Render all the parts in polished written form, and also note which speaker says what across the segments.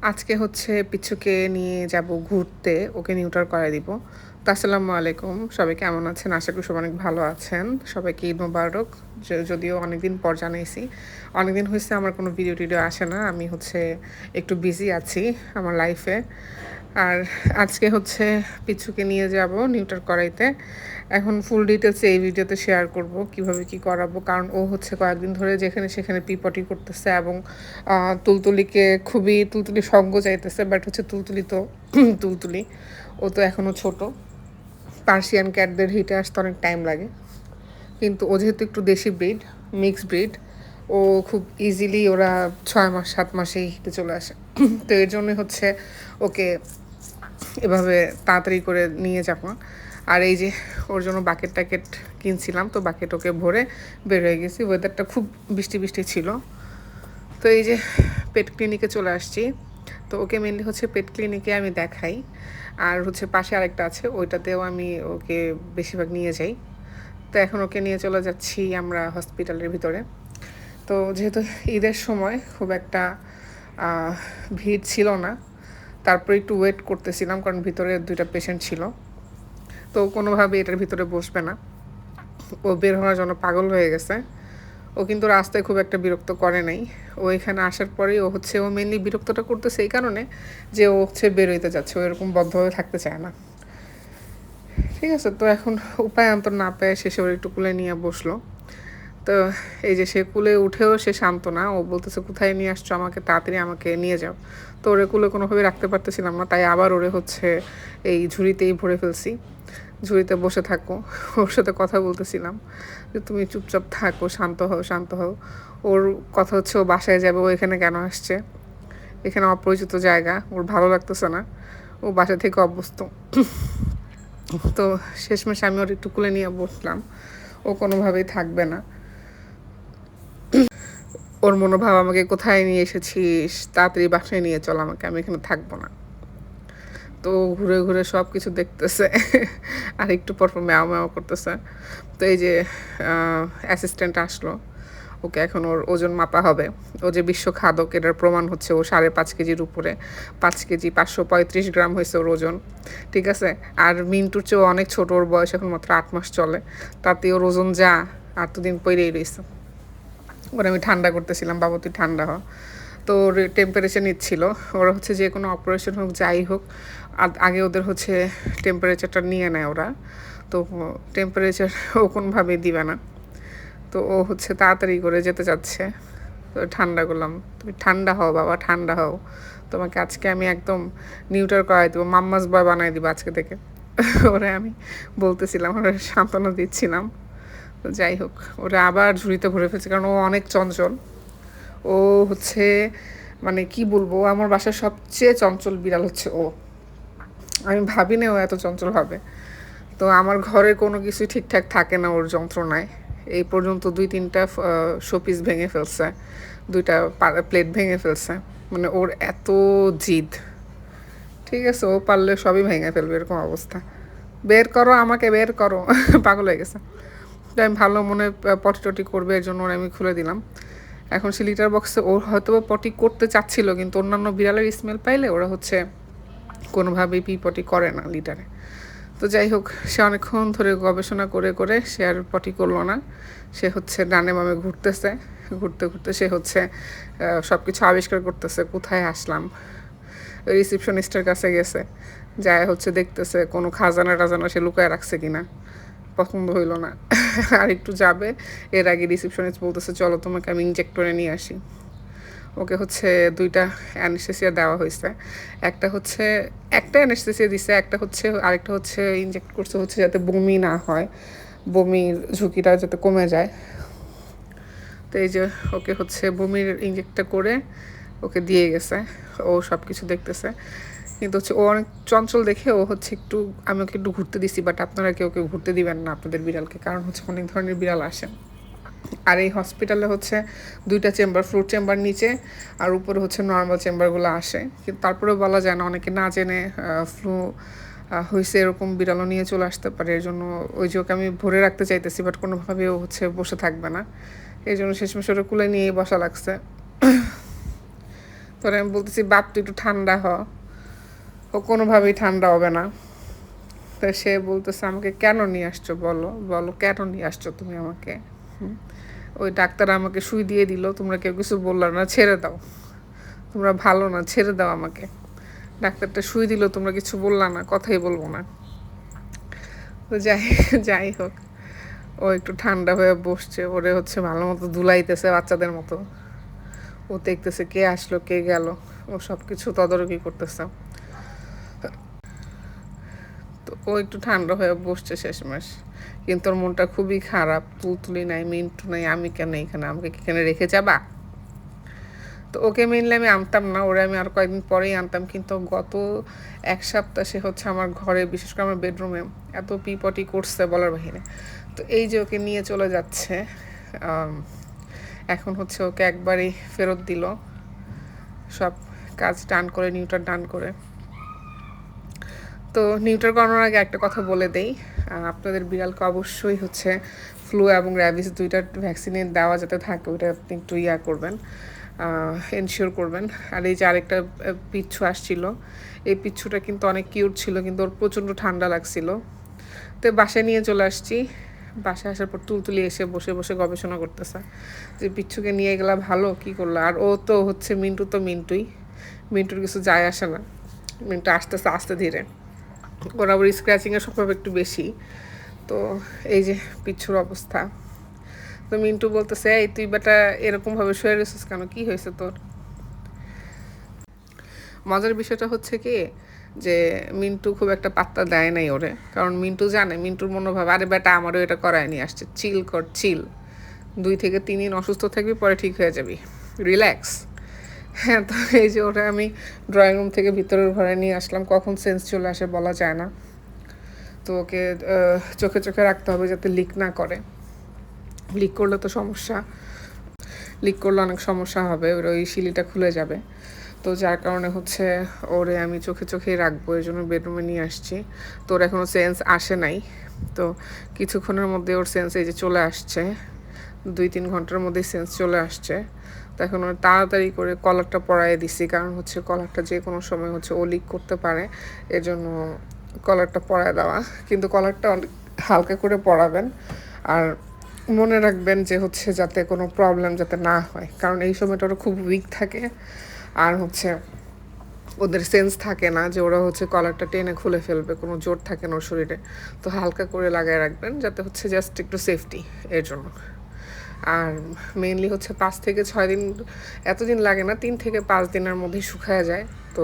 Speaker 1: আজকে হচ্ছে পিচ্চুকে নিয়ে যাব ঘুরতে। ওকে নিউটার করায় দিব। তো আসসালামু আলাইকুম। সবাই কেমন আছেন? আশা করি সবাই অনেক ভালো আছেন। সবাইকে ঈদ মোবারক। যদিও অনেকদিন পর জানাইছি। অনেকদিন হইছে আমার কোনো ভিডিও-টিডিও আসে না। আমি হচ্ছে একটু বিজি আছি আমার লাইফে। আর আজকে হচ্ছে পিচ্চুকে নিয়ে যাব নিউটার করাইতে। এখন ফুল ডিটেইলস এই ভিডিওতে শেয়ার করব কিভাবে কি করাবো। কারণ ও হচ্ছে কয়েকদিন ধরে যেখানে সেখানে পটি করতেছে এবং তুলতুলিকে খুবই তুলতুলি সঙ্গ চাইতেছে। বাট হচ্ছে তুলতুলি তো তুলতুলি। ও তো এখনও ছোট। পার্সিয়ান ক্যাটদের হিটে আসতে অনেক টাইম লাগে। কিন্তু ও যেহেতু একটু দেশি ব্রিড, মিক্সড ব্রিড, ও খুব ইজিলি ওরা 6 মাস 7 মাসেই হিটে চলে আসে। তো এর জন্যই হচ্ছে ওকে এভাবে তাড়াতাড়ি করে নিয়ে যাবো। আর এই যে ওর জন্য বাকেট-টাকেট কিনছিলাম, তো বাকেট ওকে ভরে বের হয়ে গেছি। ওয়েদারটা খুব বৃষ্টি বৃষ্টি ছিল। তো এই যে পেট ক্লিনিকে চলে আসছি। তো ওকে মেনলি হচ্ছে পেট ক্লিনিকে আমি দেখাই। আর হচ্ছে পাশে আরেকটা আছে, ওইটাতেও আমি ওকে বেশিরভাগ নিয়ে যাই। তো এখন ওকে নিয়ে চলে যাচ্ছি আমরা হসপিটালের ভিতরে। তো যেহেতু ঈদের সময় খুব একটা ভিড় ছিল না, তারপরে একটু ওয়েট করতেছিলাম কারণ ভিতরে 2টা পেশেন্ট ছিল। তো কোনোভাবে এটার ভিতরে বসবে না। ও বের হওয়ার জন্য পাগল হয়ে গেছে। ও কিন্তু রাস্তায় খুব একটা বিরক্ত করে নাই। ও এখানে আসার পরেই ও মেনলি বিরক্তটা করতেছে এই কারণে যে ও হচ্ছে বেরোইতে যাচ্ছে। ও এরকম বদ্ধভাবে থাকতে চায় না। ঠিক আছে? তো এখন উপায়ান্তর না পেয়ে শেষে ওর একটু কুলে নিয়ে বসলো। তো এই যে সে কুলে উঠেও সে শান্ত না। ও বলতেছে, কোথায় নিয়ে আসছো আমাকে? তাড়াতাড়ি আমাকে নিয়ে যাও। তো ওরে কুলে কোনোভাবে রাখতে পারতেছিলাম না। তাই আবার ওরে হচ্ছে এই ঝুড়িতেই ভরে ফেলছি। ঝুড়িতে বসে থাকো। ওর সাথে কথা বলতেছিলাম যে তুমি চুপচাপ থাকো, শান্ত হও, শান্ত হও। ওর কথা হচ্ছে ও বাসায় যাবে, ও এখানে কেন আসছে? এখানে অপরিচিত জায়গা, ওর ভালো লাগতেছে না। ও বাসা থেকে অভ্যস্ত। তো শেষমেশ আমি ওর একটু কুলে নিয়ে বসলাম। ও কোনোভাবেই থাকবে না। ওর মনোভাব, আমাকে কোথায় নিয়ে এসেছিস, তাড়াতাড়ি বাসায় নিয়ে চল আমাকে, আমি এখানে থাকবো না। তো ঘুরে ঘুরে সব কিছু দেখতেছে আর একটু পর ম্যাও ম্যাও করতেছে। তো এই যে অ্যাসিস্ট্যান্ট আসলো, ওকে এখন ওর ওজন মাপা হবে। ও যে বিশ্ব খাদক এটার প্রমাণ হচ্ছে ও 5.5 কেজির উপরে, 5 কেজি 535 গ্রাম হয়েছে ওর ওজন। ঠিক আছে? আর মিন্টুর চেয়েও অনেক ছোট, ওর বয়স এখন মাত্র 8 মাস চলে। তাতে ওর ওজন যা আর তো দিন পরেই রয়েছে। ওরা আমি ঠান্ডা করতেছিলাম, বাবা তুই ঠান্ডা হ। তো ওর টেম্পারেচার নিচ্ছিল। ওরা হচ্ছে যে কোনো অপারেশন হোক যাই হোক আগে ওদের হচ্ছে টেম্পারেচারটা নিয়ে নেয় ওরা। তো টেম্পারেচার ও কোনোভাবেই দিবে না। তো ও হচ্ছে তাড়াতাড়ি করে যেতে চাচ্ছে। তো ঠান্ডা করলাম, তুমি ঠান্ডা হও বাবা, ঠান্ডা হও। তোমাকে আজকে আমি একদম নিউটার করাই দেবো, মাম্মাস বয় বানাই দিব আজকে থেকে। ওরে আমি বলতেছিলাম, ওরা সান্ত্বনা দিচ্ছিলাম। তো যাই হোক, ওরা আবার ঝুড়িতে ভরে ফেলছে কারণ ও অনেক চঞ্চল। ও হচ্ছে মানে কি বলবো, আমার বাসার সবচেয়ে চঞ্চল বিড়াল হচ্ছে ও। আমি ভাবি না ও এত চঞ্চল হবে। তো আমার ঘরে কোনো কিছুই ঠিকঠাক থাকে না ওর যন্ত্রণায়। এই পর্যন্ত 2-3টা শোপিস ভেঙে ফেলছে, 2টা প্লেট ভেঙে ফেলছে। মানে ওর এত জিদ। ঠিক আছে, ও পারলে সবই ভেঙে ফেলবে, এরকম অবস্থা। বের করো আমাকে, বের করো। পাগল হয়ে গেছে। তো আমি ভালো মনে পটি টটি করবে, এর জন্য ওর আমি খুলে দিলাম। এখন সে লিটার বক্সে ওর হয়তো পটি করতে চাচ্ছিল, কিন্তু অন্যান্য বিড়ালের স্মেল পাইলে ওরা হচ্ছে কোনোভাবেই পটি করে না লিটারে। তো যাই হোক, সে অনেকক্ষণ ধরে গবেষণা করে করে সে আর পটি করলো না। সে হচ্ছে ডানে বামে ঘুরতেছে, ঘুরতে ঘুরতে সে হচ্ছে সব কিছু আবিষ্কার করতেছে, কোথায় আসলাম। রিসিপশনিস্টের কাছে গেছে, যায় হচ্ছে দেখতেছে কোনো খাজানা টাজানা সে লুকায় রাখছে কিনা। পছন্দ হইল না। আর একটু যাবে, এর আগে রিসিপশনিস্ট বলতেছে চলো তোমাকে আমি ইনজেক্টরে নিয়ে আসি। ওকে হচ্ছে 2টা অ্যানেস্থেসিয়া দেওয়া হয়েছে। একটা অ্যানেস্থেসিয়া দিছে, আরেকটা হচ্ছে ইনজেক্ট করছে হচ্ছে যাতে বমি না হয়, বমির ঝুঁকিটা যাতে কমে যায়। তো এই যে ওকে হচ্ছে বমির ইনজেক্টটা করে ওকে দিয়ে গেছে। ও সব কিছু দেখতেছে, কিন্তু হচ্ছে ও অনেক চঞ্চল দেখে ও হচ্ছে আমি ওকে একটু ঘুরতে দিছি। বাট আপনারা কেউ ঘুরতে দিবেন না আপনাদের বিড়ালকে, কারণ হচ্ছে অনেক ধরনের বিড়াল আসে। আর এই হসপিটালে হচ্ছে 2টা চেম্বার, ফ্রুট চেম্বার নিচে, আর উপরে হচ্ছে নর্মাল চেম্বারগুলো আসে। কিন্তু তারপরেও বলা যায় না, অনেকে না জেনে ফ্লু হয়েছে এরকম বিড়ালও নিয়ে চলে আসতে পারে। এর জন্য ওই যে ওকে আমি ভরে রাখতে চাইতেছি, বাট কোনোভাবেও হচ্ছে বসে থাকবে না। এই জন্য শেষমেশ ওটা কুলে নিয়েই বসা লাগছে। পরে আমি বলতেছি বাপ তুই একটু ঠান্ডা হ, ও কোনোভাবেই ঠান্ডা হবে না। তো সে বলতেছে আমাকে কেন নিয়ে আসছো, বলো বলো কেন নিয়ে আসছো তুমি আমাকে। ওই ডাক্তার আমাকে সুই দিয়ে দিল, তোমরা কেউ কিছু বললো না, ছেড়ে দাও, তোমরা ভালো না, ছেড়ে দাও আমাকে। ডাক্তারটা সুই দিল, তোমরা কিছু বললা না, কথাই বলবো না। তো যাই যাই হোক, ও একটু ঠান্ডা হয়ে বসছে, ওরে হচ্ছে ভালো মতো ধুলাইতেছে বাচ্চাদের মতো। ও দেখতেছে কে আসলো কে গেল, ও সব কিছু তদারকি করতেছে। তো ও একটু ঠান্ডা হয়ে বসছে শেষমেশ, কিন্তু ওর মনটা খুবই খারাপ। তুলতুলি নাই, মিন্টু নাই, আমি কেন এখানে, আমাকে এখানে রেখে যাবা। তো ওকে মেনলি আমি আনতাম না, ওরা আমি আর কয়েকদিন পরেই আনতাম, কিন্তু গত 1 সপ্তাহ সে হচ্ছে আমার ঘরে, বিশেষ করে আমার বেডরুমে এত পিপটি করছে বলার বাহিরে। তো এই যে ওকে নিয়ে চলে যাচ্ছে, এখন হচ্ছে ওকে একবারই ফেরত দিল, সব কাজ ডান করে, নিউটার ডান করে। তো নিউটার করানোর আগে একটা কথা বলে দেই, আপনাদের বিড়ালকে অবশ্যই হচ্ছে ফ্লু এবং র্যাবিস দুইটার ভ্যাকসিনে দেওয়া যাতে থাকে, ওইটা আপনি একটু করবেন, এনশিওর করবেন। আর এই যে আরেকটা পিচ্ছু আসছিল, এই পিচ্ছুটা কিন্তু অনেক কিউট ছিল, কিন্তু ওর প্রচণ্ড ঠান্ডা লাগছিল। তো বাসায় নিয়ে চলে আসছি। বাসায় আসার পর তুলতুলি এসে বসে বসে গবেষণা করতেছে যে পিচ্ছুকে নিয়ে গেলা ভালো, কী করলো। আর ও তো হচ্ছে মিন্টু তো মিন্টুই, মিন্টুর কিছু যায় আসে না, মিন্টু আসতেছে আস্তে ধীরে, ওর আবার স্ক্র্যাচিংয়ের স্বভাব একটু বেশি। তো এই যে পিচ্ছুর অবস্থা। তো মিন্টু বলতেছে এই তুই বেটা এরকমভাবে শুয়ে রয়েছিস কেন, কী হয়েছে তোর। মজার বিষয়টা হচ্ছে কি, যে মিন্টু খুব একটা পাত্তা দেয় নাই ওরে, কারণ মিন্টু জানে, মিন্টুর মনোভাব আরে বেটা আমারও এটা করায় নিয়ে আসছে, চিল কর চিল, 2 থেকে 3 দিন অসুস্থ থাকবি, পরে ঠিক হয়ে যাবি, রিল্যাক্স। হ্যাঁ, তো এই যে ওটা আমি ড্রয়িং রুম থেকে ভিতরের ঘরে নিয়ে আসলাম, কখন সেন্স চলে আসে বলা যায় না। তো ওকে চোখে চোখে রাখতে হবে যাতে লিক না করে, লিক করলে তো সমস্যা, লিক করলে অনেক সমস্যা হবে, ওই শিলিটা খুলে যাবে। তো যার কারণে হচ্ছে ওরে আমি চোখে চোখেই রাখবো, এই জন্য বেডরুমে নিয়ে আসছি। তো ওর এখনও সেন্স আসে নাই, তো কিছুক্ষণের মধ্যে ওর সেন্স এই যে চলে আসছে, 2-3 ঘন্টার মধ্যেই সেন্স চলে আসছে। তো এখন ওর তাড়াতাড়ি করে কলারটা পরাইয়ে দিছি, কারণ হচ্ছে কলারটা যে কোনো সময় হচ্ছে ও লিক করতে পারে, এর জন্য কলারটা পরায় দেওয়া। কিন্তু কলারটা অনেক হালকা করে পরাবেন, আর মনে রাখবেন যে হচ্ছে যাতে কোনো প্রবলেম যাতে না হয়, কারণ এই সময়টা ওরা খুব উইক থাকে, আর হচ্ছে ওদের সেন্স থাকে না যে ওরা হচ্ছে কলারটা টেনে খুলে ফেলবে, কোনো জোর থাকে না ওর শরীরে। তো হালকা করে লাগায় রাখবেন যাতে হচ্ছে জাস্ট একটু সেফটি এর জন্য। আর মেইনলি হচ্ছে 5 থেকে 6 দিন, এতদিন লাগে না, 3 থেকে 5 দিনের মধ্যেই শুকায় যায়। তো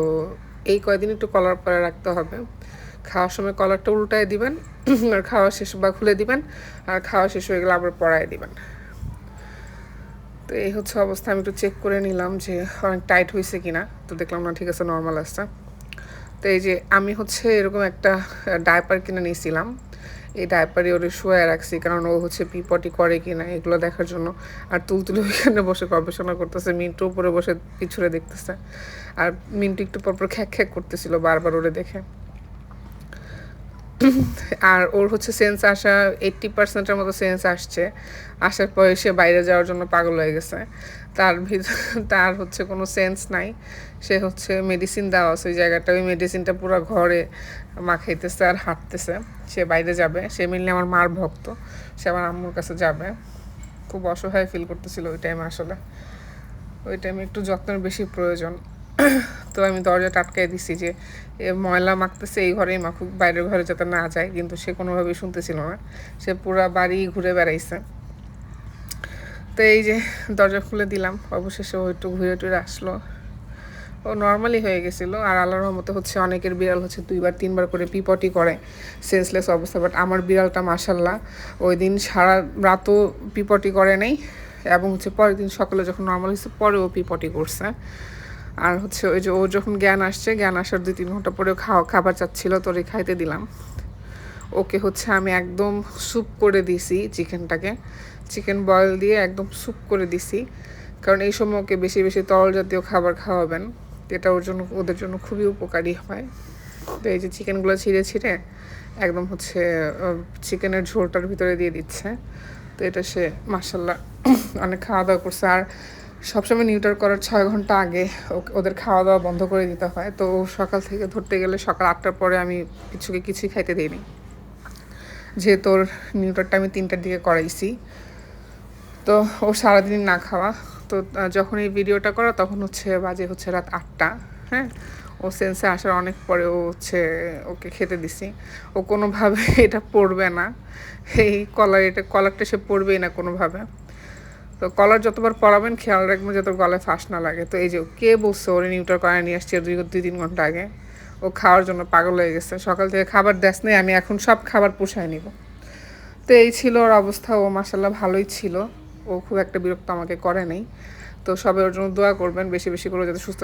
Speaker 1: এই কয়দিন একটু কলার পরে রাখতে হবে। খাওয়ার সময় কলারটা উল্টায় দিবেন, আর খাওয়া শেষ বা খুলে দিবেন, আর খাওয়া শেষ হয়ে গেলে আবার পরায় দিবেন। তো এই হচ্ছে অবস্থা। আমি একটু চেক করে নিলাম যে অনেক টাইট হয়েছে কিনা, তো দেখলাম না, ঠিক আছে, নর্মাল আসছে। তো এই যে আমি হচ্ছে এরকম একটা ডাইপার কিনে নিয়েছিলাম, এই ডাইপারে ওরে শুয়ে রাখছি, কারণ ও হচ্ছে পিপটি করে কিনা এগুলো দেখার জন্য। আর তুলতুলি ওইখানে বসে গবেষণা করতেছে, মিন্টু উপরে বসে পিছুরে দেখতেছে, আর মিন্টু একটু পরপর খ্যাক খ্যাক করতেছিল বারবার ওরে দেখে। আর ওর হচ্ছে সেন্স আসা 80%-এর মতো সেন্স আসছে, আসার পরে সে বাইরে যাওয়ার জন্য পাগল হয়ে গেছে। তার হচ্ছে কোনো সেন্স নাই, সে হচ্ছে মেডিসিন দেওয়া আছে ওই জায়গাটা, ওই মেডিসিনটা পুরো ঘরে মাখাইতেছে আর হাঁটতেছে। সে বাইরে যাবে, সে মেনলি আমার মার ভক্ত, সে আমার আম্মুর কাছে যাবে। খুব অসহায় ফিল করতেছিল ওই টাইমে, আসলে ওই টাইমে একটু যত্নের বেশি প্রয়োজন। তো আমি দরজাটা আটকাই দিছি যে ময়লা মাখতেছে এই ঘরেই মাখুক, বাইরের ঘরে যাতে না যায়, কিন্তু সে কোনোভাবেই শুনতেছিল না, সে পুরা বাড়ি ঘুরে বেড়াইছে। তো এই যে দরজা খুলে দিলাম, অবশেষে ও একটু ঘুরে টুরে আসলো, ও নর্মালি হয়ে গেছিলো। আর আল্লাহর রহমতে হচ্ছে অনেকের বিড়াল হচ্ছে 2-3 বার করে পিপটি করে সেন্সলেস অবস্থা, বাট আমার বিড়ালটা মাশাল্লাহ ওই দিন সারা রাতও পিপটি করে নাই, এবং হচ্ছে পরের দিন সকালে যখন নর্মাল হয়েছে পরেও পিপটি করছে। আর হচ্ছে ওই যে ও যখন জ্ঞান আসছে, জ্ঞান আসার 2-3 ঘন্টা পরেও খাবার চাচ্ছিল, তোরে খাইতে দিলাম। ওকে হচ্ছে আমি একদম স্যুপ করে দিছি চিকেনটাকে, চিকেন বয়েল দিয়ে একদম স্যুপ করে দিছি, কারণ এই সময় ওকে বেশি বেশি তরল জাতীয় খাবার খাওয়াবেন, এটা ওদের জন্য খুবই উপকারী হয়। তো এই যে চিকেনগুলো ছিঁড়ে ছিঁড়ে একদম হচ্ছে চিকেনের ঝোলটার ভিতরে দিয়ে দিচ্ছে। তো এটা সে মাশাল্লাহ অনেক খাওয়া দাওয়া করছে। আর সবসময় নিউটার করার 6 ঘন্টা আগে ওদের খাওয়া দাওয়া বন্ধ করে দিতে হয়। তো সকাল থেকে ধরতে গেলে সকাল 8টার পরে আমি কিছুই খাইতে দিইনি, যেহেতু ওর নিউটারটা আমি 3টার দিকে করাইছি। তো ও সারাদিন না খাওয়া। তো যখন এই ভিডিওটা করা তখন বাজে রাত 8টা। হ্যাঁ, ও সেন্সে আসার অনেক পরে ওকে খেতে দিছি। ও কোনোভাবে এটা পড়বে না, এই কলারটা সে পড়বেই না কোনোভাবে। তো কলার যতবার পরাবেন খেয়াল রাখবেন যাতে গলায় ফাঁস না লাগে। তো এই যে কে বলছে ওরে নিউটার করায় নিয়ে আসছে 2-3 ঘন্টা আগে, ও খাওয়ার জন্য পাগল হয়ে গেছে। সকাল থেকে খাবার দেস নেই, আমি এখন সব খাবার পুষায় নিব। তো এই ছিল ওর অবস্থা। ও মাশাআল্লাহ ভালোই ছিল, ও খুব একটা বিরক্ত আমাকে করে নাই। তো সবাই ওর জন্য দোয়া করবেন, বেশি বেশি করে যাতে সুস্থ